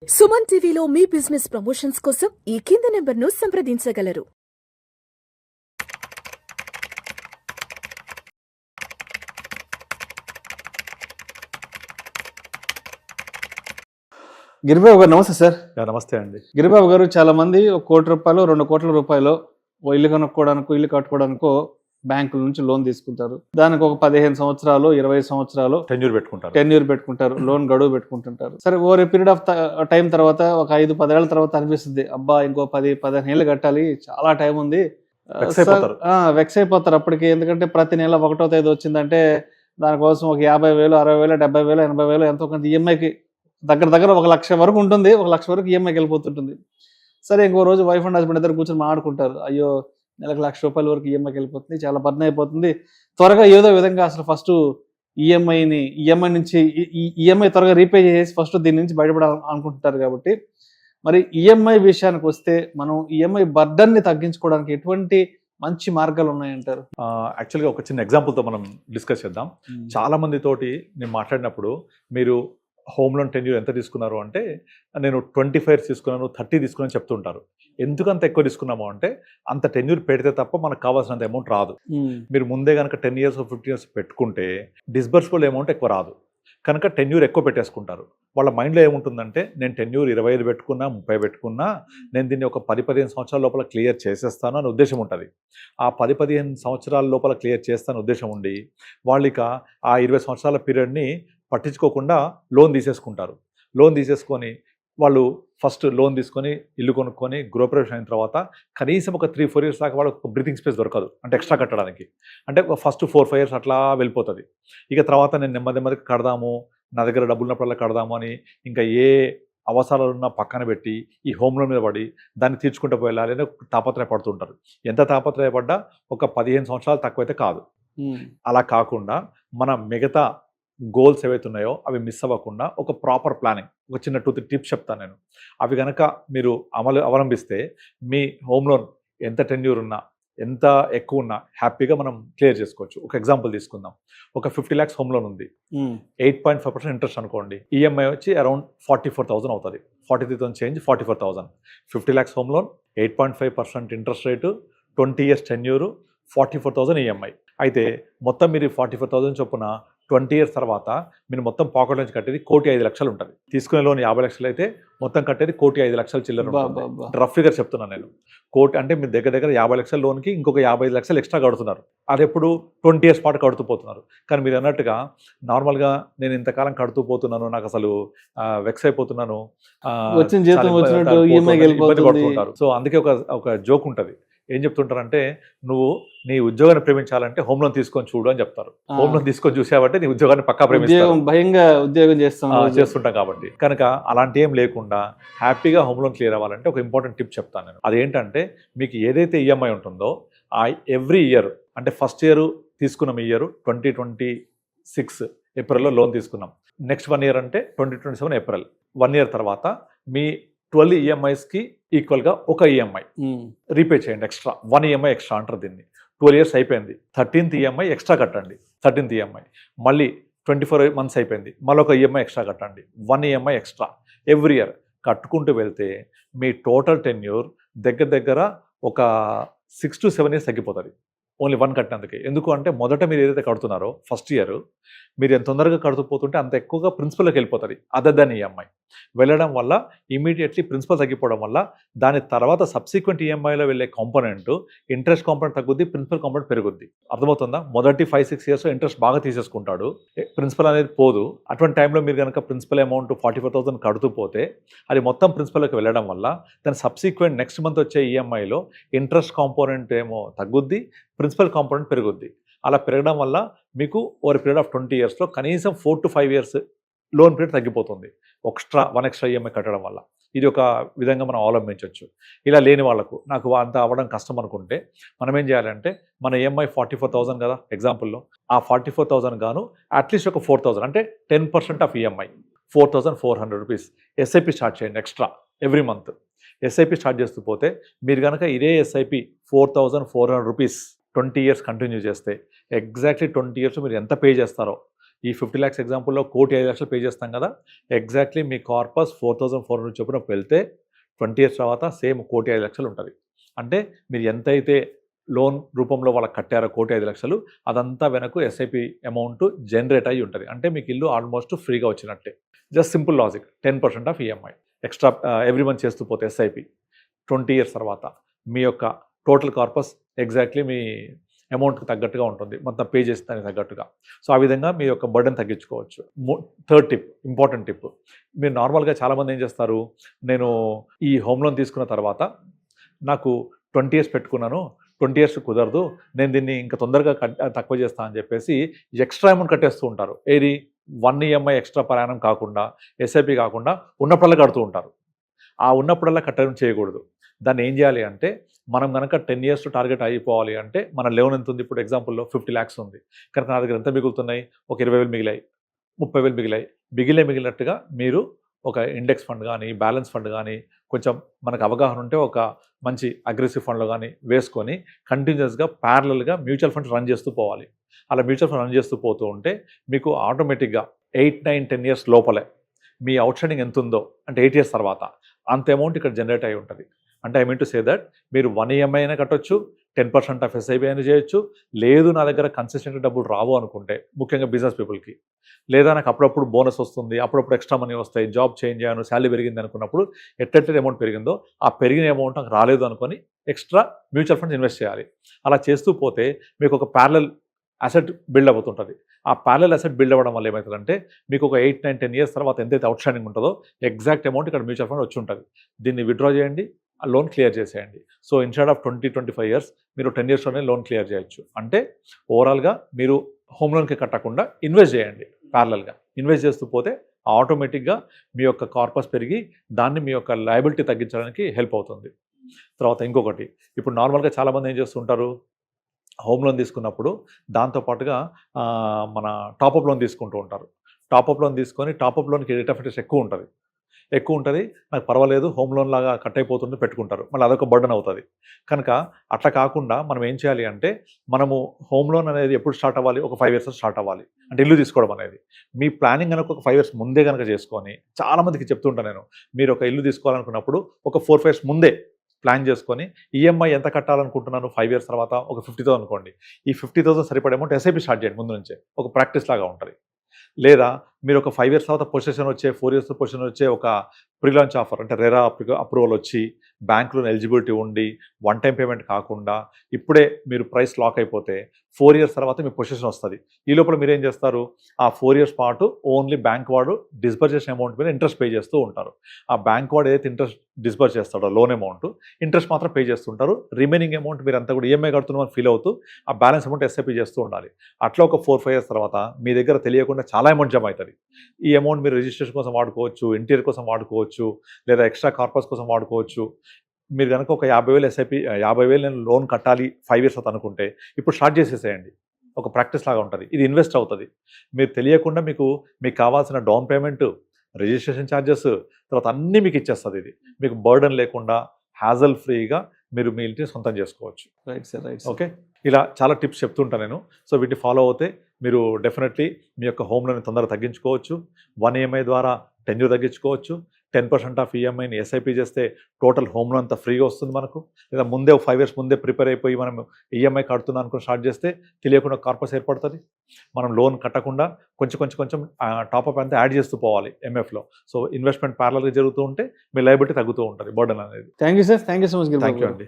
సుమన్ టీవీలో మీ business promotions కోసం ఈ కింది నెంబర్ను సంప్రదించగలరు. గిరిబాబు గారు నమస్తే సార్. నమస్తే అండి. గిరిబాబు గారు, చాలా మంది ₹1 కోటి 2 కోట్ల రూపాయలు ఓ ఇల్లు కొనుక్కోవడానికో ఇల్లు కట్టుకోవడానికో బ్యాంకుల నుంచి లోన్ తీసుకుంటారు. దానికి ఒక 15 సంవత్సరాలు 20 సంవత్సరాలు టెన్యూర్ పెట్టుకుంటారు, లోన్ గడువు పెట్టుకుంటుంటారు. సరే, ఓవర్ పీరియడ్ ఆఫ్ టైం తర్వాత ఒక 5-10 ఏళ్ల తర్వాత అనిపిస్తుంది, అబ్బా ఇంకో 10-15 ఏళ్ళు కట్టాలి, చాలా టైం ఉంది. వెక్స్ అయిపోతారు అప్పటికి. ఎందుకంటే ప్రతి నెల 1వ తేదీ వచ్చిందంటే దానికోసం ఒక 50,000, 60,000, 70,000, 80,000 ఎంతో కొంత ఈఎంఐకి దగ్గర 1,00,000 వరకు ఉంటుంది. 1,00,000 వరకు ఈఎంఐకి వెళ్ళిపోతుంటుంది. సరే, ఇంకో రోజు వైఫ్ అండ్ హస్బెండ్ ఇద్దరు కూర్చొని మాట్లాడుకుంటారు, అయ్యో నెలకు ₹1,00,000 వరకు ఈఎంఐకి వెళ్ళిపోతుంది, చాలా బర్న్ అయిపోతుంది, త్వరగా ఏదో విధంగా అసలు ఫస్ట్ ఈఎంఐ నుంచి ఈఎంఐ త్వరగా రీపే చేసి ఫస్ట్ దీని నుంచి బయటపడాలి అనుకుంటుంటారు. కాబట్టి మరి ఈఎంఐ విషయానికి వస్తే మనం ఈఎంఐ బర్డన్ని తగ్గించుకోవడానికి ఎటువంటి మంచి మార్గాలు ఉన్నాయంటారు? యాక్చువల్గా ఒక చిన్న ఎగ్జాంపుల్తో మనం డిస్కస్ చేద్దాం. చాలా మంది తోటి నేను మాట్లాడినప్పుడు, మీరు హోమ్ లోన్ టెన్యూర్ ఎంత తీసుకున్నారు అంటే, నేను 25 years తీసుకున్నాను, 30 తీసుకున్నాను చెప్తుంటారు. ఎందుకంత ఎక్కువ తీసుకున్నాము అంటే, అంత టెన్యూర్ పెడితే తప్ప మనకు కావాల్సినంత అమౌంట్ రాదు. మీరు ముందే కనుక 10 years 15 years పెట్టుకుంటే డిస్బర్స్బుల్ అమౌంట్ ఎక్కువ రాదు. కనుక టెన్యూర్ ఎక్కువ పెట్టేసుకుంటారు. వాళ్ళ మైండ్లో ఏముంటుందంటే, నేను టెన్యూర్ 25 పెట్టుకున్నా, 30 పెట్టుకున్నా, నేను దీన్ని ఒక 10-15 సంవత్సరాల లోపల క్లియర్ చేసేస్తాను అనే ఉద్దేశం ఉంటుంది. ఆ 10-15 సంవత్సరాల లోపల క్లియర్ చేస్తాను ఉద్దేశం ఉండి, వాళ్ళు ఇక ఆ 20 సంవత్సరాల పీరియడ్ని పట్టించుకోకుండా లోన్ తీసేసుకుంటారు. లోన్ తీసేసుకొని వాళ్ళు ఫస్ట్ లోన్ తీసుకొని ఇల్లు కొనుక్కొని గృహప్రవేశం అయిన తర్వాత కనీసం ఒక 3-4 years దాకా వాళ్ళకి ఒక బ్రీతింగ్ స్పేస్ దొరకదు, అంటే ఎక్స్ట్రా కట్టడానికి. అంటే ఫస్ట్ 4-5 years అట్లా వెళ్ళిపోతుంది. ఇక తర్వాత నేను నెమ్మదిగా కడదాము, నా దగ్గర డబ్బులు ఉన్నప్పుడల్లా కడదాము అని ఇంకా ఏ అవసరాలు ఉన్నా పక్కన పెట్టి ఈ హోమ్ లోన్ మీద పడి దాన్ని తీర్చుకుంటూ వెళ్ళాలి అని తాపత్రయపడుతుంటారు. ఎంత తాపత్రయపడ్డా ఒక 15 సంవత్సరాలు తక్కువైతే కాదు. అలా కాకుండా మన మిగతా గోల్స్ ఏవైతే ఉన్నాయో అవి మిస్ అవ్వకుండా ఒక ప్రాపర్ ప్లానింగ్, ఒక చిన్న 2-3 టిప్స్ చెప్తాను నేను. అవి కనుక మీరు అవలంబిస్తే మీ హోమ్ లోన్ ఎంత టెన్యూర్ ఉన్నా, ఎంత ఎక్కువ ఉన్నా హ్యాపీగా మనం క్లియర్ చేసుకోవచ్చు. ఒక ఎగ్జాంపుల్ తీసుకుందాం. ఒక 50 lakhs హోమ్ లోన్ ఉంది, 8.5% ఇంట్రెస్ట్ అనుకోండి. ఈఎంఐ వచ్చి అరౌండ్ 44,000 అవుతుంది. 43,000 change 44,000. 50 lakhs home loan, 8.5% interest rate, 20 years tenure, 44,000 EMI. అయితే మొత్తం మీరు 44,000 చొప్పున 20 years తర్వాత మీరు మొత్తం పాకెట్ నుంచి కట్టేది 1,05,00,000 ఉంటుంది. తీసుకునే లోన్ 50,00,000 అయితే మొత్తం కట్టేది 1,05,00,000 చిల్లర ఉంటుంది. రఫ్ ఫిగర్ చెప్తున్నాను నేను. అంటే మీరు దగ్గర 50,00,000 లోన్కి ఇంకొక 55,00,000 ఎక్స్ట్రా కడుతున్నారు. అది ఎప్పుడు 20 years పాటు కడుతూ పోతున్నారు. కానీ మీరు అన్నట్టుగా నార్మల్గా నేను ఇంతకాలం కడుతూ పోతున్నాను, నాకు అసలు వెక్స్ అయిపోతున్నాను, ఇబ్బంది పడుతుంటారు. సో అందుకే ఒక జోక్ ఉంటుంది. ఏం చెప్తుంటారంటే, నువ్వు నీ ఉద్యోగాన్ని ప్రేమించాలంటే హోమ్ లోన్ తీసుకొని చూడు అని చెప్తారు. హోమ్ లోన్ తీసుకొని చూసావంటే నీ ఉద్యోగాన్ని పక్కా చేస్తుంటాం కాబట్టి. కనుక అలాంటి ఏం లేకుండా హ్యాపీగా హోమ్ లోన్ క్లియర్ అవ్వాలంటే ఒక ఇంపార్టెంట్ టిప్ చెప్తాను నేను. అదేంటంటే, మీకు ఏదైతే ఈఎంఐ ఉంటుందో ఆ ఎవ్రీ ఇయర్, అంటే ఫస్ట్ ఇయర్ తీసుకున్నాం, ఈ ఇయర్ 2026 ఏప్రిల్లో లోన్ తీసుకున్నాం. నెక్స్ట్ 1 year అంటే 2027 ఏప్రిల్. 1 year తర్వాత మీ 12 EMIsకి ఈక్వల్గా ఒక ఈఎంఐ రీపే చేయండి. ఎక్స్ట్రా 1 EMI ఎక్స్ట్రా అంటారు దీన్ని. 12 years అయిపోయింది, 13th EMI ఎక్స్ట్రా కట్టండి. 13th EMI మళ్ళీ 24 months అయిపోయింది, మళ్ళీ ఒక ఈఎంఐ ఎక్స్ట్రా కట్టండి. 1 EMI ఎక్స్ట్రా ఎవ్రీ ఇయర్ కట్టుకుంటూ వెళ్తే మీ టోటల్ టెన్యూర్ దగ్గర ఒక 6 to 7 years తగ్గిపోతుంది, ఓన్లీ 1 కట్టినందుకే. ఎందుకు అంటే, మొదట మీరు ఏదైతే కడుతున్నారో ఫస్ట్ ఇయర్ మీరు ఎంత తొందరగా కడుతూ పోతుంటే అంత ఎక్కువగా ప్రిన్సిపల్కి వెళ్ళిపోతుంది. అదర్ దాన్ ఈఎంఐ వెళ్ళడం వల్ల ఇమీడియట్లీ ప్రిన్సిపల్ తగ్గిపోవడం వల్ల దాని తర్వాత సబ్సిక్వెంట్ ఈఎంఐలో వెళ్ళే కాంపోనెంట్, ఇంట్రెస్ట్ కాంపోనెంట్ తగ్గుద్ది, ప్రిన్సిపల్ కాంపోనెంట్ పెరుగుద్ది. అర్థమవుతుందా? మొదటి 5-6 years ఇంట్రెస్ట్ బాగా తీసేసుకుంటాడు, ప్రిన్సిపల్ అనేది పోదు. అటువంటి టైంలో మీరు కనుక ప్రిన్సిపల్ అమౌంట్ 44,000 కడుతూ పోతే అది మొత్తం ప్రిన్సిపల్కి వెళ్ళడం వల్ల దాని సబ్సిక్వెంట్ నెక్స్ట్ మంత్ వచ్చే ఈఎంఐలో ఇంట్రెస్ట్ కాంపోనెంట్ ఏమో తగ్గుద్ది, ప్రిన్సిపల్ కాంపోనెంట్ పెరుగుద్ది. అలా పెరగడం వల్ల మీకు ఓవర్ పీరియడ్ ఆఫ్ 20 yearsలో కనీసం 4 to 5 years లోన్ పీరియడ్ తగ్గిపోతుంది, వన్ ఎక్స్ట్రా ఈఎంఐ కట్టడం వల్ల. ఇది ఒక విధంగా మనం అవలంబించవచ్చు. ఇలా లేని వాళ్ళకు, నాకు అంత అవ్వడం కష్టం అనుకుంటే మనం ఏం చేయాలంటే, మన ఈఎంఐ 44,000 కదా ఎగ్జాంపుల్లో, ఆ 44,000 గాను అట్లీస్ట్ ఒక 4,000 అంటే 10% off EMI 4,400 rupees SIP start చేయండి extra every month. SIP start చేస్తూ పోతే మీరు కనుక ఇదే ఎస్ఐపి 4,400 రూపీస్ 20 years కంటిన్యూ చేస్తే ఎగ్జాక్ట్లీ 20 years మీరు ఎంత పే చేస్తారో ఈ 50 lakhs ఎగ్జాంపుల్లో 1,05,00,000 పే చేస్తాం కదా, ఎగ్జాక్ట్లీ మీ కార్పస్ 4,400 చొప్పున వెళ్తే 20 years తర్వాత సేమ్ 1,05,00,000 ఉంటుంది. అంటే మీరు ఎంతైతే లోన్ రూపంలో వాళ్ళకి కట్టారో 1,05,00,000 అదంతా వెనక్కు ఎస్ఐపి అమౌంట్ జనరేట్ అయ్యి ఉంటుంది. అంటే మీకు ఇల్లు ఆల్మోస్ట్ ఫ్రీగా వచ్చినట్టే. Just simple logic. 10% off EMI extra every month చేస్తూ పోతే ఎస్ఐపి 20 years తర్వాత మీ యొక్క టోటల్ కార్పస్ ఎగ్జాక్ట్లీ మీ అమౌంట్కి తగ్గట్టుగా ఉంటుంది, మొత్తం పే చేస్తే దానికి తగ్గట్టుగా. సో ఆ విధంగా మీ యొక్క బర్డెన్ తగ్గించుకోవచ్చు. Third tip, important tip. మీరు నార్మల్గా చాలామంది ఏం చేస్తారు, నేను ఈ హోమ్ లోన్ తీసుకున్న తర్వాత నాకు 20 years పెట్టుకున్నాను, 20 years కుదరదు, నేను దీన్ని ఇంకా తొందరగా తక్కువ చేస్తా అని చెప్పేసి ఎక్స్ట్రా అమౌంట్ కట్టేస్తూ ఉంటారు. ఏది 1 EMI ఎక్స్ట్రా ప్రయాణం కాకుండా, ఎస్ఐపి కాకుండా ఉన్నప్పుడల్లా కడుతూ ఉంటారు. ఆ ఉన్నప్పుడల్లా కట్టడం చేయకూడదు. దాన్ని ఏం చేయాలి అంటే, మనం కనుక 10 years టార్గెట్ అయిపోవాలి అంటే మన లోన్ ఎంత ఉంది, ఇప్పుడు ఎగ్జాంపుల్లో 50 lakhs ఉంది కనుక నా దగ్గర ఎంత మిగులుతున్నాయి, ఒక 20,000 మిగిలాయి, 30,000 మిగిలాయి. మిగిలినట్టుగా మీరు ఒక ఇండెక్స్ ఫండ్ కానీ, బ్యాలెన్స్ ఫండ్ కానీ, కొంచెం మనకు అవగాహన ఉంటే ఒక మంచి అగ్రెసివ్ ఫండ్లో కానీ వేసుకొని కంటిన్యూస్గా ప్యారలల్గా మ్యూచువల్ ఫండ్స్ రన్ చేస్తూ పోవాలి. అలా మ్యూచువల్ ఫండ్ రన్ చేస్తూ పోతూ ఉంటే మీకు ఆటోమేటిక్గా 8, 9, 10 years లోపలే మీ అవుట్ స్టాండింగ్ ఎంత ఉందో, అంటే 8 years తర్వాత అంత అమౌంట్ ఇక్కడ జనరేట్ అయి ఉంటుంది. అంటే I mean to say that మీరు 1 EMI అయినా కట్టొచ్చు, 10% ఆఫ్ ఎస్ఐబి అయినా చేయొచ్చు. లేదు నా దగ్గర కన్సిస్టెంట్ డబ్బులు రావు అనుకుంటే, ముఖ్యంగా బిజినెస్ పీపుల్కి, లేదా నాకు అప్పుడప్పుడు బోనస్ వస్తుంది, అప్పుడప్పుడు ఎక్స్ట్రా మనీ వస్తాయి, జాబ్ చేంజ్ అయ్యాను, శాలరీ పెరిగింది అనుకున్నప్పుడు ఎట్టెట్టు అమౌంట్ పెరిగిందో ఆ పెరిగిన అమౌంట్ నాకు రాలేదు అనుకొని ఎక్స్ట్రా మ్యూచువల్ ఫండ్స్ ఇన్వెస్ట్ చేయాలి. అలా చేస్తూ పోతే మీకు ఒక ప్యారలల్ అసెట్ బిల్డ్ అవుతుంటుంది. ఆ ప్యారలల్ అసెట్ బిల్డ్ అవ్వడం వల్ల ఏమవుతుందంటే మీకు ఒక 8, 9, 10 years తర్వాత ఎంతైతే అవుట్ స్టాండింగ్ ఉంటుందో ఎగ్జాక్ట్ అమౌంట్ ఇక్కడ మ్యూచువల్ ఫండ్ వచ్చి ఉంటుంది. దీన్ని విత్డ్రా చేయండి, ఆ లోన్ క్లియర్ చేసేయండి. సో ఇన్స్టెడ్ ఆఫ్ 20-25 years మీరు 10 yearsలోనే లోన్ క్లియర్ చేయొచ్చు. అంటే ఓవరాల్గా మీరు హోమ్ లోన్కి కట్టకుండా ఇన్వెస్ట్ చేయండి. ప్యారలల్గా ఇన్వెస్ట్ చేస్తూ పోతే ఆటోమేటిక్గా మీ యొక్క కార్పస్ పెరిగి దాన్ని మీ యొక్క లయబిలిటీ తగ్గించడానికి హెల్ప్ అవుతుంది. తర్వాత ఇంకొకటి, ఇప్పుడు నార్మల్గా చాలామంది ఏం చేస్తుంటారు, హోమ్ లోన్ తీసుకున్నప్పుడు దాంతోపాటుగా మన టాపప్ లోన్ తీసుకుంటూ ఉంటారు. టాపప్ లోన్ తీసుకొని టాపప్ లోన్కి రేట్ ఆఫ్ ఇంట్రెస్ట్ ఎక్కువ ఉంటుంది, నాకు పర్వాలేదు హోమ్ లోన్ లాగా కట్ అయిపోతుంది పెట్టుకుంటారు, మళ్ళీ అదొక బర్డన్ అవుతుంది. కనుక అట్లా కాకుండా మనం ఏం చేయాలి అంటే, మనము హోమ్ లోన్ అనేది ఎప్పుడు స్టార్ట్ అవ్వాలి, ఒక 5 years స్టార్ట్ అవ్వాలి. అంటే ఇల్లు తీసుకోవడం అనేది మీ ప్లానింగ్ కనుక ఒక 5 years ముందే కనుక చేసుకొని, చాలామందికి చెప్తుంటాను నేను, మీరు ఒక ఇల్లు తీసుకోవాలనుకున్నప్పుడు ఒక 4-5 years ముందే ప్లాన్ చేసుకొని ఈఎంఐ ఎంత కట్టాలనుకుంటున్నాను 5 years తర్వాత ఒక 50,000 అనుకోండి, ఈ 50,000 సరిపడే అమౌంట్ ఎస్ఐపి స్టార్ట్ చేయండి ముందు నుంచే, ఒక ప్రాక్టీస్ లాగా ఉంటుంది. లేదా మీరు ఒక 5 years తర్వాత పొజిషన్ వచ్చే, 4 years పొజిషన్ వచ్చే ఒక ప్రీ లాంచ్ ఆఫర్, అంటే రెరా అప్రూవల్ వచ్చి బ్యాంకులో ఎలిజిబిలిటీ ఉండి 1 time పేమెంట్ కాకుండా ఇప్పుడే మీరు ప్రైస్ లాక్ అయిపోతే 4 years తర్వాత మీ పొజిషన్ వస్తుంది. ఈ లోపల మీరు ఏం చేస్తారు, ఆ 4 years పాటు ఓన్లీ బ్యాంక్ వాడు డిస్బర్స్ చేసిన అమౌంట్ మీద ఇంట్రెస్ట్ పే చేస్తూ ఉంటారు. ఆ బ్యాంక్ వాడు ఏదైతే ఇంట్రెస్ట్ డిస్బర్స్ చేస్తాడో లోన్ అమౌంట్, ఇంట్రెస్ట్ మాత్రం పే చేస్తుంటారు. రిమైనింగ్ అమౌంట్ మీరు అంతా కూడా ఈఎంఐ కడుతున్నామని ఫీల్ అవుతూ ఆ బ్యాలెన్స్ అమౌంట్ ఎస్ఐపి చేస్తూ ఉండాలి. అట్లా ఒక 4-5 years తర్వాత మీ దగ్గర తెలియకుండా చాలా అమౌంట్ జమ అవుతుంది. ఈ అమౌంట్ మీరు రిజిస్ట్రేషన్ కోసం వాడుకోవచ్చు, ఇంటీరియర్ కోసం వాడుకోవచ్చు, లేదా ఎక్స్ట్రా కార్పస్ కోసం వాడుకోవచ్చు. మీరు కనుక ఒక 50,000 ఎస్ఐపి 50,000 నేను లోన్ కట్టాలి 5 years అవుతుంది అనుకుంటే ఇప్పుడు స్టార్ట్ చేసేసేయండి. ఒక ప్రాక్టీస్ లాగా ఉంటుంది, ఇది ఇన్వెస్ట్ అవుతుంది. మీరు తెలియకుండా మీకు కావాల్సిన డౌన్ పేమెంట్, రిజిస్ట్రేషన్ ఛార్జెస్, తర్వాత అన్నీ మీకు ఇచ్చేస్తుంది. ఇది మీకు బర్డన్ లేకుండా హ్యాజల్ ఫ్రీగా మీరు మీ ఇంటిని సొంతం చేసుకోవచ్చు. Right sir, right. ఓకే, ఇలా చాలా టిప్స్ చెప్తుంటాను నేను. సో వీటిని ఫాలో అవుతే మీరు డెఫినెట్లీ మీ యొక్క హోమ్ లోన్ తొందరగా తగ్గించుకోవచ్చు. 1 EMI ద్వారా టెన్యూర్ తగ్గించుకోవచ్చు. 10% ఆఫ్ ఈఎంఐని ఎస్ఐపి చేస్తే టోటల్ హోమ్ లోన్ అంతా ఫ్రీగా వస్తుంది మనకు. లేదా ముందే 5 years ముందే ప్రిపేర్ అయిపోయి మనం ఈఎంఐ కడుతున్నాం అనుకుని స్టార్ట్ చేస్తే తెలియకుండా కార్పస్ ఏర్పడుతుంది. మనం లోన్ కట్టకుండా కొంచెం టాప్అప్ అంతా యాడ్ చేస్తూ పోవాలి ఎంఎఫ్లో. సో ఇన్వెస్ట్మెంట్ ప్యారలల్గా జరుగుతూ ఉంటే మీ లయబిలిటీ తగ్గుతూ ఉంటుంది, బర్డన్ అనేది. Thank you sir, thank you so much. Thank you అండి.